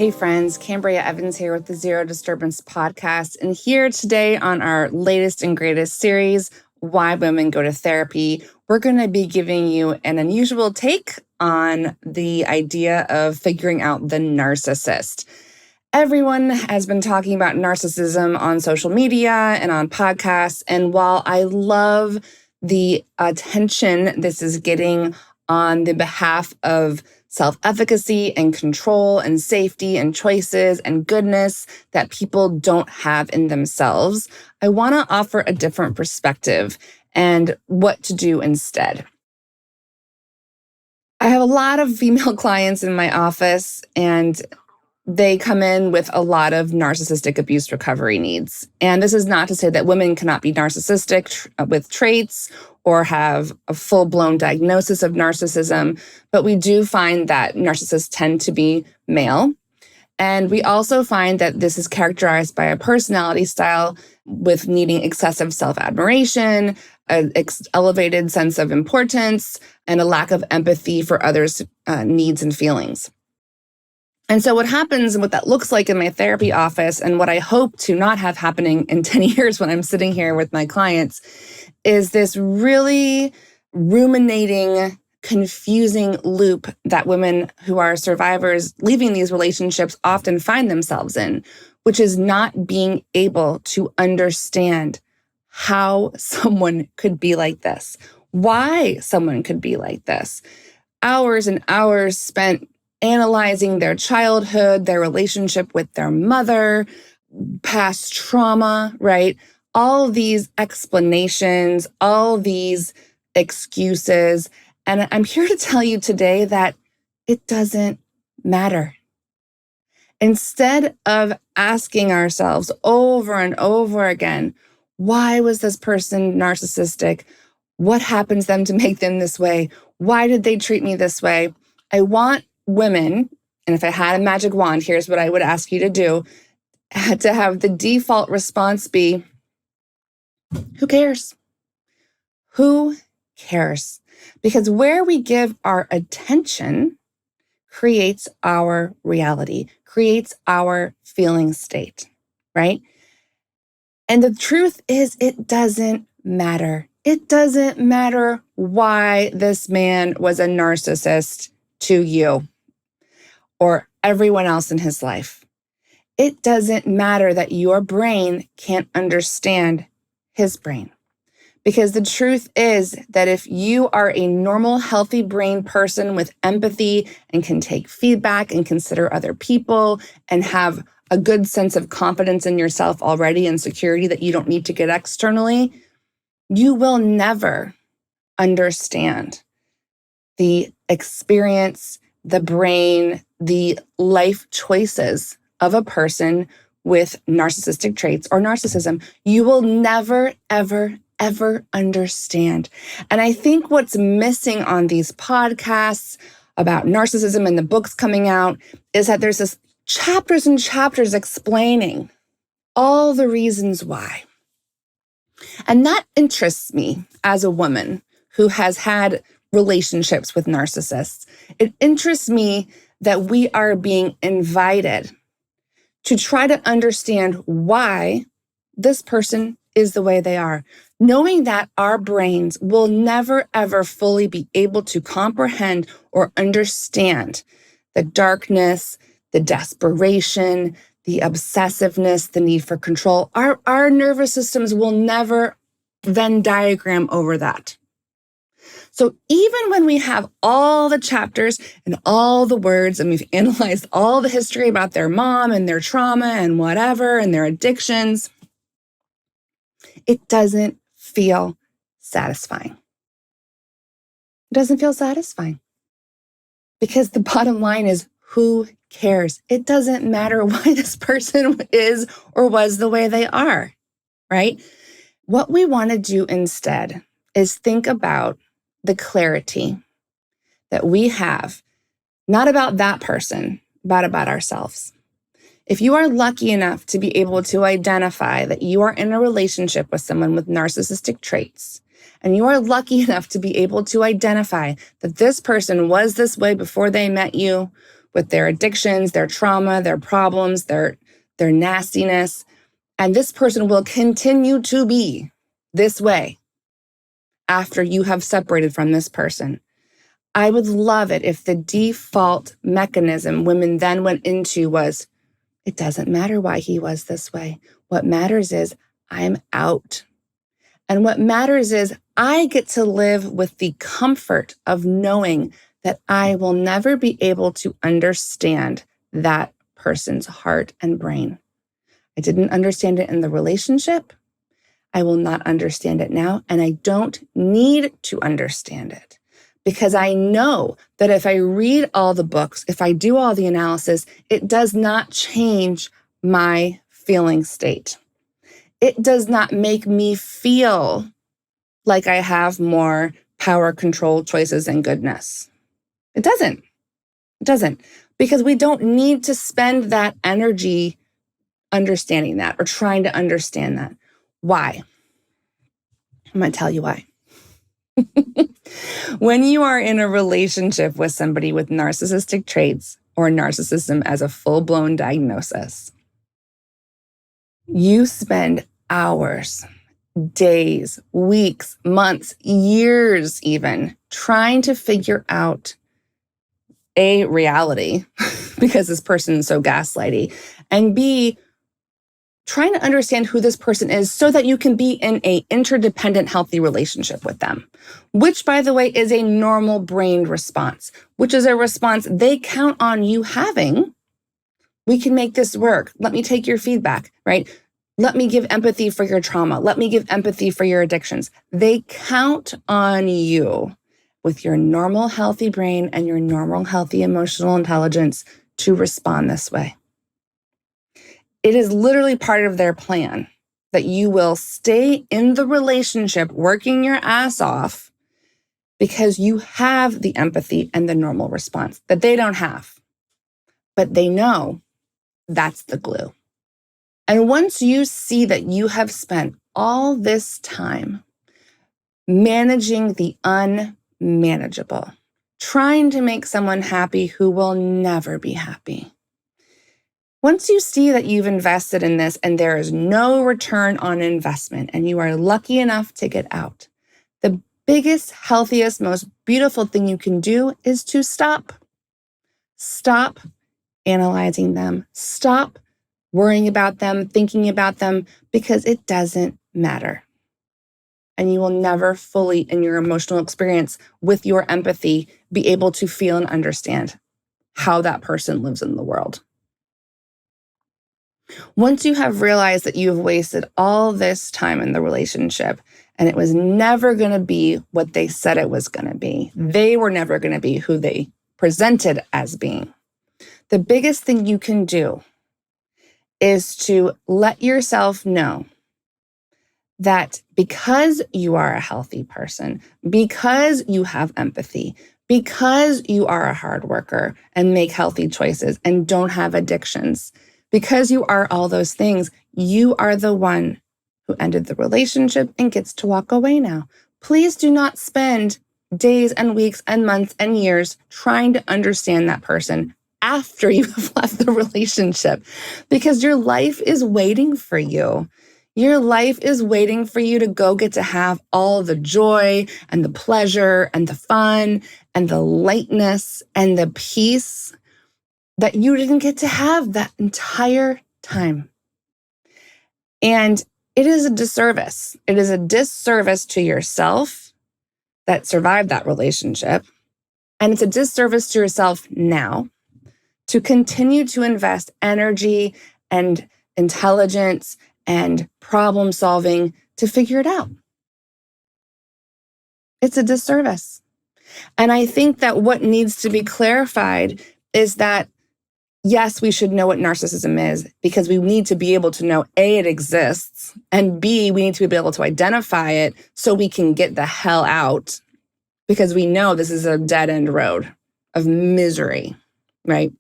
Hey friends, Cambria Evans here with the Zero Disturbance Podcast. And here today on our latest and greatest series, Why Women Go to Therapy, we're going to be giving you an unusual take on the idea of figuring out the narcissist. Everyone has been talking about narcissism on social media and on podcasts. And while I love the attention this is getting on the behalf of self-efficacy and control and safety and choices and goodness that people don't have in themselves, I want to offer a different perspective and what to do instead. I have a lot of female clients in my office, and they come in with a lot of narcissistic abuse recovery needs. And this is not to say that women cannot be narcissistic with traits or have a full-blown diagnosis of narcissism, but we do find that narcissists tend to be male. And we also find that this is characterized by a personality style with needing excessive self-admiration, an elevated sense of importance, and a lack of empathy for others' needs and feelings. And so what happens and what that looks like in my therapy office, and what I hope to not have happening in 10 years when I'm sitting here with my clients, is this really ruminating, confusing loop that women who are survivors leaving these relationships often find themselves in, which is not being able to understand how someone could be like this, why someone could be like this. Hours and hours spent analyzing their childhood, their relationship with their mother, past trauma, right? All these explanations, all these excuses. And I'm here to tell you today that it doesn't matter. Instead of asking ourselves over and over again, why was this person narcissistic? What happened to them to make them this way? Why did they treat me this way? I want women, and if I had a magic wand, here's what I would ask you to do, to have the default response be, who cares? Who cares? Because where we give our attention creates our reality, creates our feeling state, right? And the truth is, it doesn't matter. It doesn't matter why this man was a narcissist to you or everyone else in his life. It doesn't matter that your brain can't understand his brain. Because the truth is that if you are a normal, healthy brain person with empathy and can take feedback and consider other people and have a good sense of confidence in yourself already and security that you don't need to get externally, you will never understand the experience, the brain, the life choices of a person with narcissistic traits or narcissism. You will never, ever, ever understand. And I think what's missing on these podcasts about narcissism and the books coming out is that there's this chapters and chapters explaining all the reasons why. And that interests me as a woman who has had relationships with narcissists. It interests me that we are being invited to try to understand why this person is the way they are, knowing that our brains will never, ever fully be able to comprehend or understand the darkness, the desperation, the obsessiveness, the need for control. Our nervous systems will never Venn diagram over that. So even when we have all the chapters and all the words and we've analyzed all the history about their mom and their trauma and whatever and their addictions, it doesn't feel satisfying. It doesn't feel satisfying because the bottom line is, who cares? It doesn't matter why this person is or was the way they are, right? What we want to do instead is think about the clarity that we have, not about that person, but about ourselves. If you are lucky enough to be able to identify that you are in a relationship with someone with narcissistic traits, and you are lucky enough to be able to identify that this person was this way before they met you, with their addictions, their trauma, their problems, their nastiness. And this person will continue to be this way after you have separated from this person. I would love it if the default mechanism women then went into was, it doesn't matter why he was this way. What matters is I'm out. And what matters is I get to live with the comfort of knowing that I will never be able to understand that person's heart and brain. I didn't understand it in the relationship. I will not understand it now. And I don't need to understand it because I know that if I read all the books, if I do all the analysis, it does not change my feeling state. It does not make me feel like I have more power, control, choices, and goodness. It doesn't. It doesn't. Because we don't need to spend that energy understanding that or trying to understand that. Why? I'm going to tell you why. When you are in a relationship with somebody with narcissistic traits or narcissism as a full-blown diagnosis, you spend hours, days, weeks, months, years even trying to figure out A, reality, because this person is so gaslighty, and B, trying to understand who this person is so that you can be in an interdependent, healthy relationship with them, which, by the way, is a normal brain response, which is a response they count on you having. We can make this work. Let me take your feedback, right? Let me give empathy for your trauma. Let me give empathy for your addictions. They count on you with your normal, healthy brain and your normal, healthy emotional intelligence to respond this way. It is literally part of their plan that you will stay in the relationship working your ass off because you have the empathy and the normal response that they don't have. But they know that's the glue. And once you see that you have spent all this time managing the unmanageable, trying to make someone happy who will never be happy, once you see that you've invested in this and there is no return on investment and you are lucky enough to get out, the biggest, healthiest, most beautiful thing you can do is to stop. Stop analyzing them. Stop worrying about them, thinking about them, because it doesn't matter. And you will never fully, in your emotional experience with your empathy, be able to feel and understand how that person lives in the world. Once you have realized that you have wasted all this time in the relationship and it was never going to be what they said it was going to be, they were never going to be who they presented as being, the biggest thing you can do is to let yourself know that because you are a healthy person, because you have empathy, because you are a hard worker and make healthy choices and don't have addictions, because you are all those things, you are the one who ended the relationship and gets to walk away now. Please do not spend days and weeks and months and years trying to understand that person after you have left the relationship, because your life is waiting for you. Your life is waiting for you to go get to have all the joy and the pleasure and the fun and the lightness and the peace that you didn't get to have that entire time. And it is a disservice. It is a disservice to yourself that survived that relationship. And it's a disservice to yourself now to continue to invest energy and intelligence and problem solving to figure it out. It's a disservice. And I think that what needs to be clarified is that, yes, we should know what narcissism is because we need to be able to know, A, it exists, and B, we need to be able to identify it so we can get the hell out because we know this is a dead-end road of misery, right?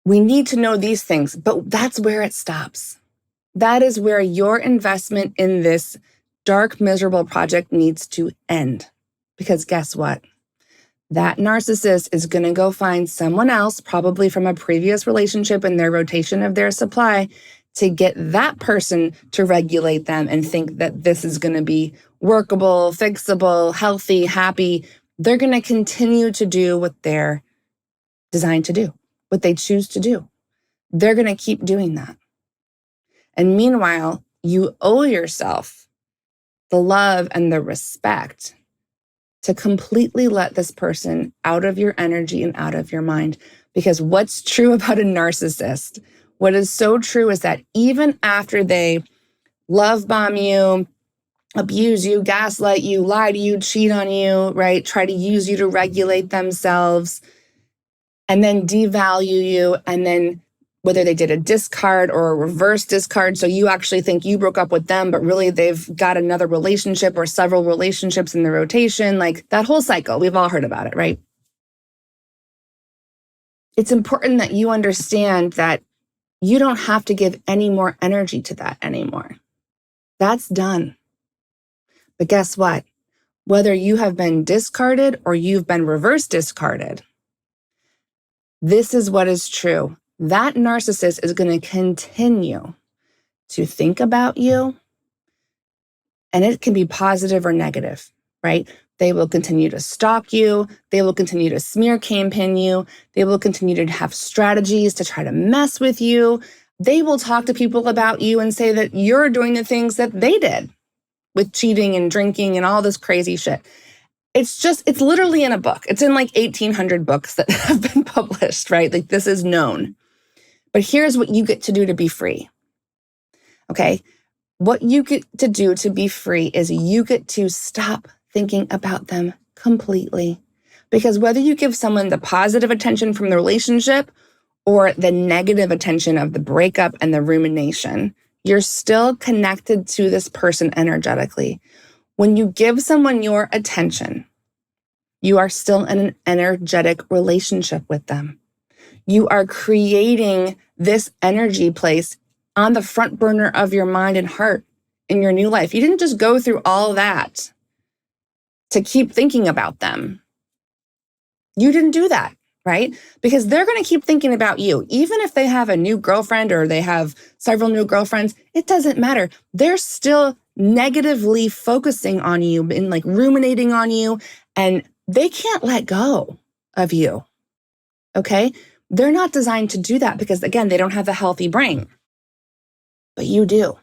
We need to know these things, but that's where it stops. That is where your investment in this dark, miserable project needs to end. Because guess what? that narcissist is going to go find someone else, probably from a previous relationship in their rotation of their supply, to get that person to regulate them and think that this is going to be workable, fixable, healthy, happy. They're going to continue to do what they're designed to do, what they choose to do. They're going to keep doing that. And meanwhile, you owe yourself the love and the respect to completely let this person out of your energy and out of your mind. Because what's true about a narcissist, what is so true is that even after they love bomb you, abuse you, gaslight you, lie to you, cheat on you, right? Try to use you to regulate themselves, and then devalue you, and then whether they did a discard or a reverse discard, so you actually think you broke up with them, but really they've got another relationship or several relationships in the rotation, like that whole cycle. We've all heard about it, right? It's important that you understand that you don't have to give any more energy to that anymore. That's done. But guess what? Whether you have been discarded or you've been reverse discarded, this is what is true. That narcissist is going to continue to think about you, and it can be positive or negative, right? They will continue to stalk you. They will continue to smear campaign you. They will continue to have strategies to try to mess with you. They will talk to people about you and say that you're doing the things that they did with cheating and drinking and all this crazy shit. It's literally in a book. It's in like 1,800 books that have been published, right? Like this is known. But here's what you get to do to be free. Okay? What you get to do to be free is you get to stop thinking about them completely. Because whether you give someone the positive attention from the relationship or the negative attention of the breakup and the rumination, you're still connected to this person energetically. When you give someone your attention, you are still in an energetic relationship with them. You are creating this energy place on the front burner of your mind and heart in your new life. You didn't just go through all that to keep thinking about them. You didn't do that, right? Because they're going to keep thinking about you. Even if they have a new girlfriend or they have several new girlfriends, it doesn't matter. They're still negatively focusing on you and like ruminating on you, and they can't let go of you, okay? They're not designed to do that because, again, they don't have a healthy brain, but you do.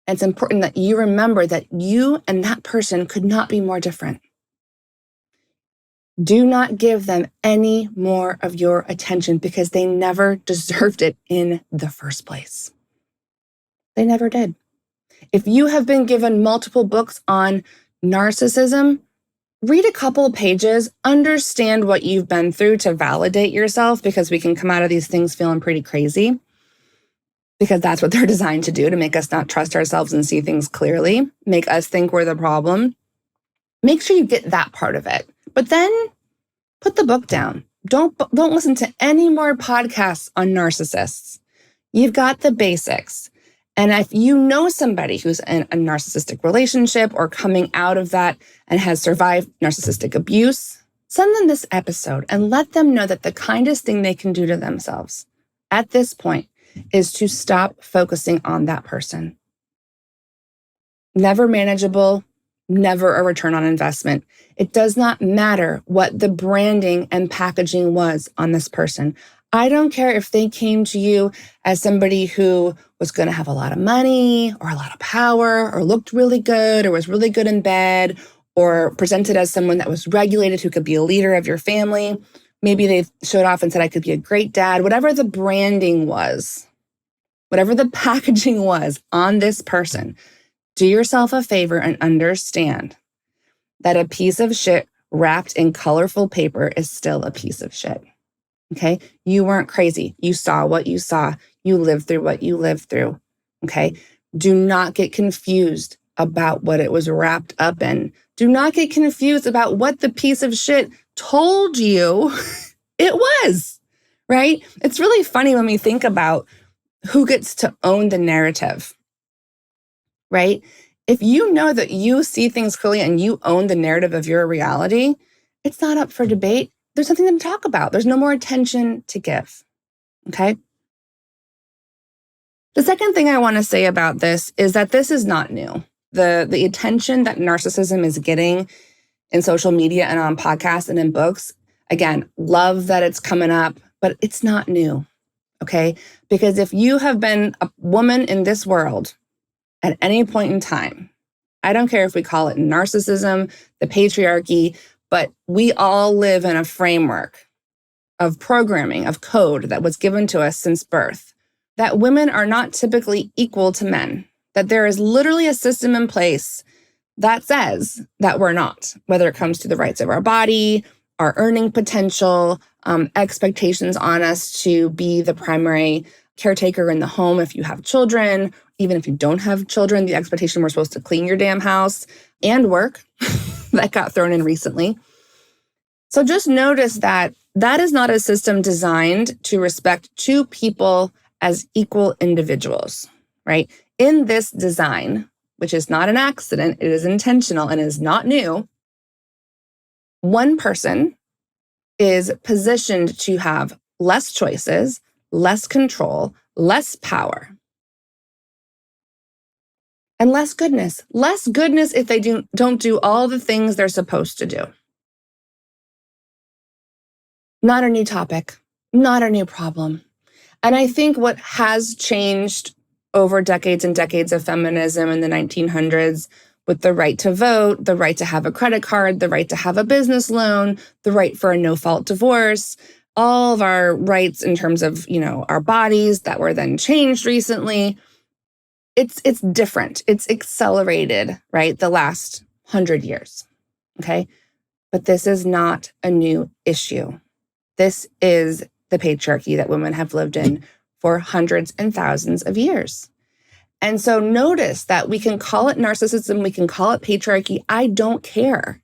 And it's important that you remember that you and that person could not be more different. Do not give them any more of your attention because they never deserved it in the first place. They never did. If you have been given multiple books on narcissism, read a couple of pages, understand what you've been through to validate yourself, because we can come out of these things feeling pretty crazy, because that's what they're designed to do, to make us not trust ourselves and see things clearly, make us think we're the problem. Make sure you get that part of it. But then put the book down. Don't listen to any more podcasts on narcissists. You've got the basics. And if you know somebody who's in a narcissistic relationship or coming out of that and has survived narcissistic abuse, send them this episode and let them know that the kindest thing they can do to themselves at this point is to stop focusing on that person. Never manageable, never a return on investment. It does not matter what the branding and packaging was on this person. I don't care if they came to you as somebody who was going to have a lot of money or a lot of power or looked really good or was really good in bed or presented as someone that was regulated who could be a leader of your family. Maybe they showed off and said, I could be a great dad. Whatever the branding was, whatever the packaging was on this person, do yourself a favor and understand that a piece of shit wrapped in colorful paper is still a piece of shit. Okay? You weren't crazy. You saw what you saw. You lived through what you lived through. Okay? Do not get confused about what it was wrapped up in. Do not get confused about what the piece of shit told you it was, right? It's really funny when we think about who gets to own the narrative, right? If you know that you see things clearly and you own the narrative of your reality, it's not up for debate. There's something to talk about. There's no more attention to give. Okay. The second thing I want to say about this is that this is not new. The attention that narcissism is getting in social media and on podcasts and in books, again, love that it's coming up, but it's not new. Okay. Because if you have been a woman in this world at any point in time, I don't care if we call it narcissism, the patriarchy, but we all live in a framework of programming, of code that was given to us since birth, that women are not typically equal to men, that there is literally a system in place that says that we're not, whether it comes to the rights of our body, our earning potential, expectations on us to be the primary caretaker in the home if you have children. Even if you don't have children, the expectation we're supposed to clean your damn house and work that got thrown in recently. So just notice that that is not a system designed to respect two people as equal individuals, right? In this design, which is not an accident, it is intentional and is not new, one person is positioned to have less choices, less control, less power, and less goodness. Less goodness if they don't do all the things they're supposed to do. Not a new topic, not a new problem. And I think what has changed over decades and decades of feminism in the 1900s with the right to vote, the right to have a credit card, the right to have a business loan, the right for a no-fault divorce, all of our rights in terms of, our bodies that were then changed recently. It's different. It's accelerated, right? The last 100 years, okay? But this is not a new issue. This is the patriarchy that women have lived in for hundreds and thousands of years. And so notice that we can call it narcissism, we can call it patriarchy. I don't care.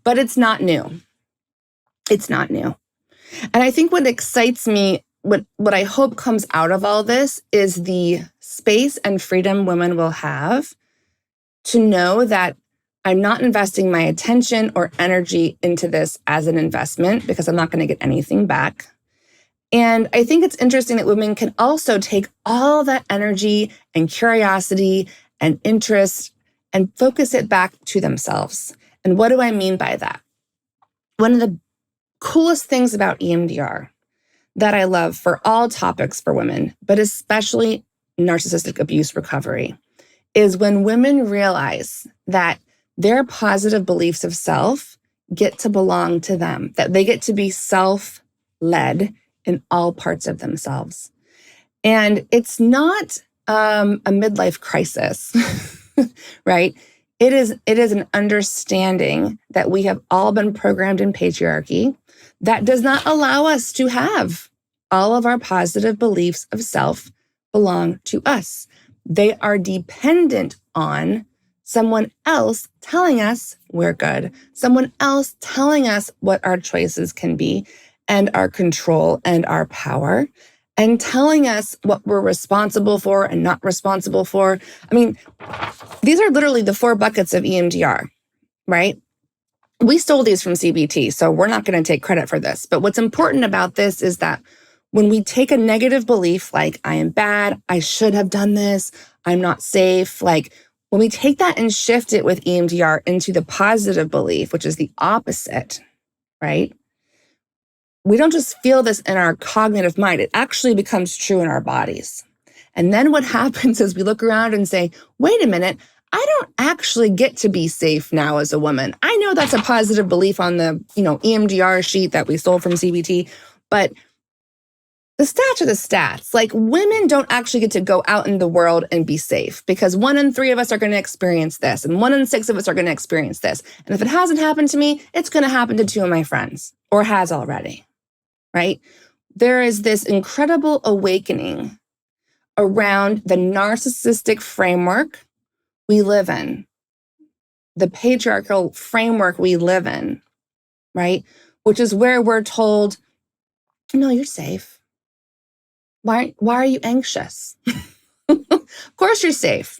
But it's not new. It's not new. And I think what excites me, what I hope comes out of all this is the space and freedom women will have to know that I'm not investing my attention or energy into this as an investment because I'm not going to get anything back. And I think it's interesting that women can also take all that energy and curiosity and interest and focus it back to themselves. And what do I mean by that? One of the coolest things about EMDR that I love for all topics for women, but especially narcissistic abuse recovery, is when women realize that their positive beliefs of self get to belong to them, that they get to be self-led in all parts of themselves. And it's not a midlife crisis, right? It is an understanding that we have all been programmed in patriarchy that does not allow us to have all of our positive beliefs of self belong to us. They are dependent on someone else telling us we're good, someone else telling us what our choices can be and our control and our power, and telling us what we're responsible for and not responsible for. I mean, these are literally the 4 buckets of EMDR, right? We stole these from CBT, so we're not going to take credit for this. But what's important about this is that when we take a negative belief like I am bad, I should have done this, I'm not safe, like when we take that and shift it with EMDR into the positive belief, which is the opposite, right? We don't just feel this in our cognitive mind, it actually becomes true in our bodies. And then what happens is we look around and say, wait a minute, I don't actually get to be safe now as a woman. I know that's a positive belief on the, EMDR sheet that we stole from CBT, but the stats are the stats. Like, women don't actually get to go out in the world and be safe because 1 in 3 of us are going to experience this and 1 in 6 of us are going to experience this. And if it hasn't happened to me, it's going to happen to 2 of my friends or has already, right? There is this incredible awakening around the narcissistic framework we live in, the patriarchal framework we live in, right? Which is where we're told, no, you're safe. Why are you anxious? Of course you're safe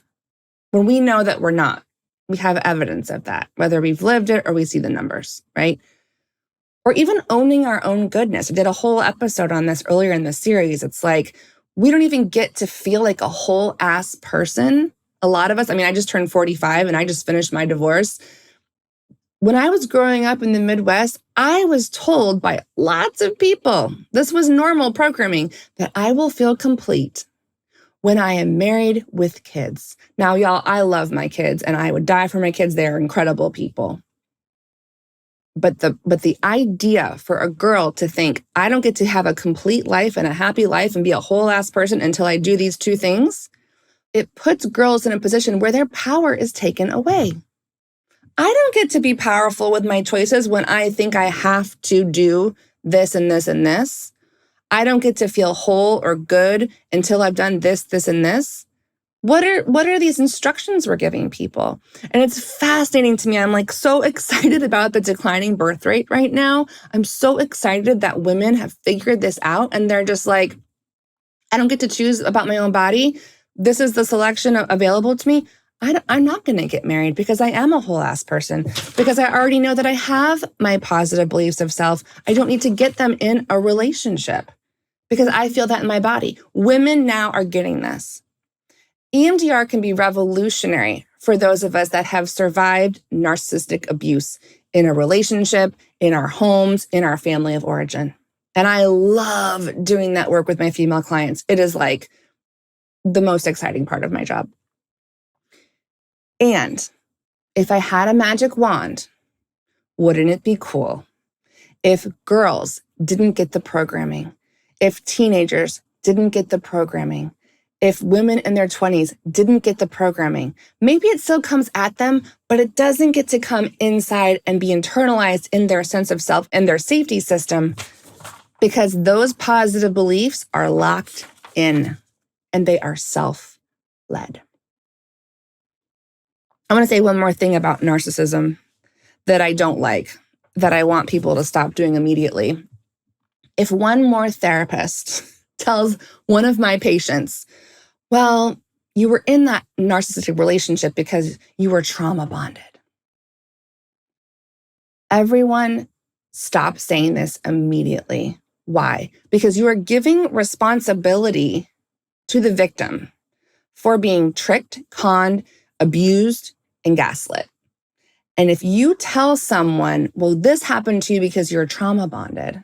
when we know that we're not. We have evidence of that, whether we've lived it or we see the numbers, right? Or even owning our own goodness. I did a whole episode on this earlier in the series. It's like, we don't even get to feel like a whole ass person. A lot of us, I just turned 45 and I just finished my divorce. When I was growing up in the Midwest, I was told by lots of people, this was normal programming, that I will feel complete when I am married with kids. Now, y'all, I love my kids and I would die for my kids. They're incredible people. But the idea for a girl to think, I don't get to have a complete life and a happy life and be a whole ass person until I do these two things, it puts girls in a position where their power is taken away. I don't get to be powerful with my choices when I think I have to do this and this and this. I don't get to feel whole or good until I've done this, this, and this. What are these instructions we're giving people? And it's fascinating to me. I'm like so excited about the declining birth rate right now. I'm so excited that women have figured this out and they're just like, I don't get to choose about my own body. This is the selection available to me. I'm not going to get married because I am a whole ass person, because I already know that I have my positive beliefs of self. I don't need to get them in a relationship because I feel that in my body. Women now are getting this. EMDR can be revolutionary for those of us that have survived narcissistic abuse in a relationship, in our homes, in our family of origin. And I love doing that work with my female clients. It is like the most exciting part of my job. And if I had a magic wand, wouldn't it be cool if girls didn't get the programming, if teenagers didn't get the programming, if women in their 20s didn't get the programming? Maybe it still comes at them, but it doesn't get to come inside and be internalized in their sense of self and their safety system, because those positive beliefs are locked in and they are self-led. I want to say one more thing about narcissism that I don't like, that I want people to stop doing immediately. If one more therapist tells one of my patients, well, you were in that narcissistic relationship because you were trauma bonded. Everyone stop saying this immediately. Why? Because you are giving responsibility to the victim for being tricked, conned, abused, and gaslit. And if you tell someone, well, this happened to you because you're trauma bonded,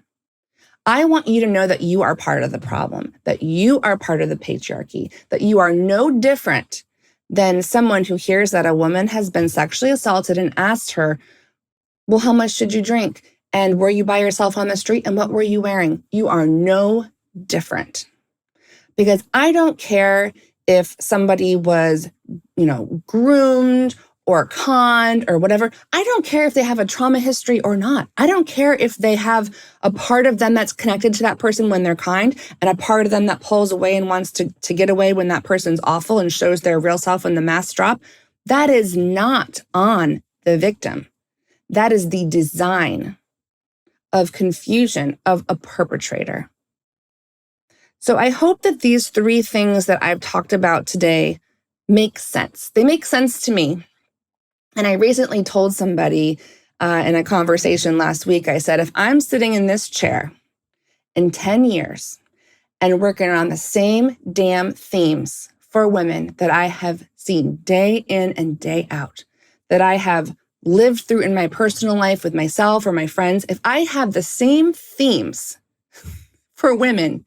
I want you to know that you are part of the problem, that you are part of the patriarchy, that you are no different than someone who hears that a woman has been sexually assaulted and asked her, well, how much did you drink? And were you by yourself on the street? And what were you wearing? You are no different. Because I don't care if somebody was, groomed or conned or whatever. I don't care if they have a trauma history or not. I don't care if they have a part of them that's connected to that person when they're kind and a part of them that pulls away and wants to get away when that person's awful and shows their real self when the masks drop. That is not on the victim. That is the design of confusion of a perpetrator. So I hope that these three things that I've talked about today make sense. They make sense to me. And I recently told somebody in a conversation last week, I said, if I'm sitting in this chair in 10 years and working on the same damn themes for women that I have seen day in and day out, that I have lived through in my personal life with myself or my friends, if I have the same themes for women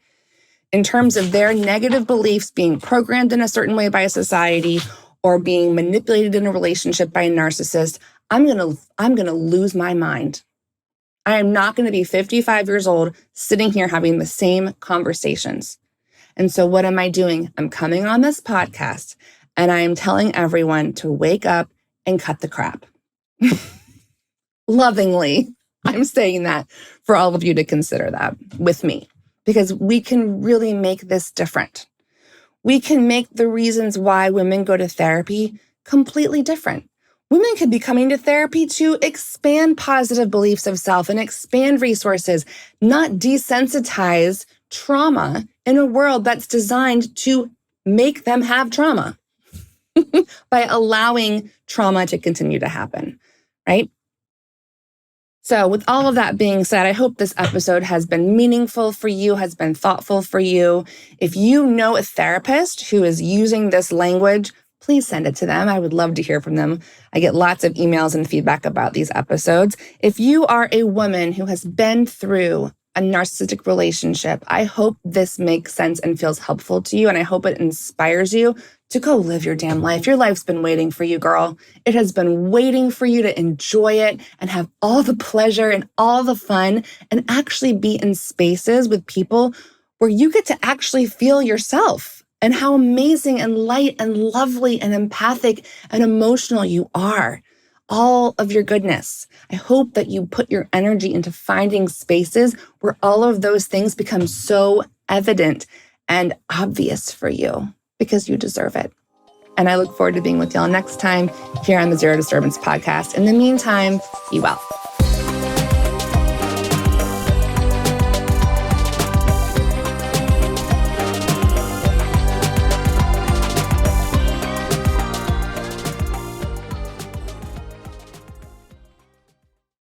in terms of their negative beliefs being programmed in a certain way by society or being manipulated in a relationship by a narcissist, I'm gonna lose my mind. I am not gonna be 55 years old sitting here having the same conversations. And so what am I doing? I'm coming on this podcast and I am telling everyone to wake up and cut the crap. Lovingly, I'm saying that for all of you to consider that with me, because we can really make this different. We can make the reasons why women go to therapy completely different. Women could be coming to therapy to expand positive beliefs of self and expand resources, not desensitize trauma in a world that's designed to make them have trauma. by allowing trauma to continue to happen, right? So with all of that being said, I hope this episode has been meaningful for you, has been thoughtful for you. If you know a therapist who is using this language, please send it to them. I would love to hear from them. I get lots of emails and feedback about these episodes. If you are a woman who has been through a narcissistic relationship, I hope this makes sense and feels helpful to you. And I hope it inspires you to go live your damn life. Your life's been waiting for you, girl. It has been waiting for you to enjoy it and have all the pleasure and all the fun and actually be in spaces with people where you get to actually feel yourself and how amazing and light and lovely and empathic and emotional you are. All of your goodness. I hope that you put your energy into finding spaces where all of those things become so evident and obvious for you because you deserve it. And I look forward to being with y'all next time here on the Zero Disturbance podcast. In the meantime, be well.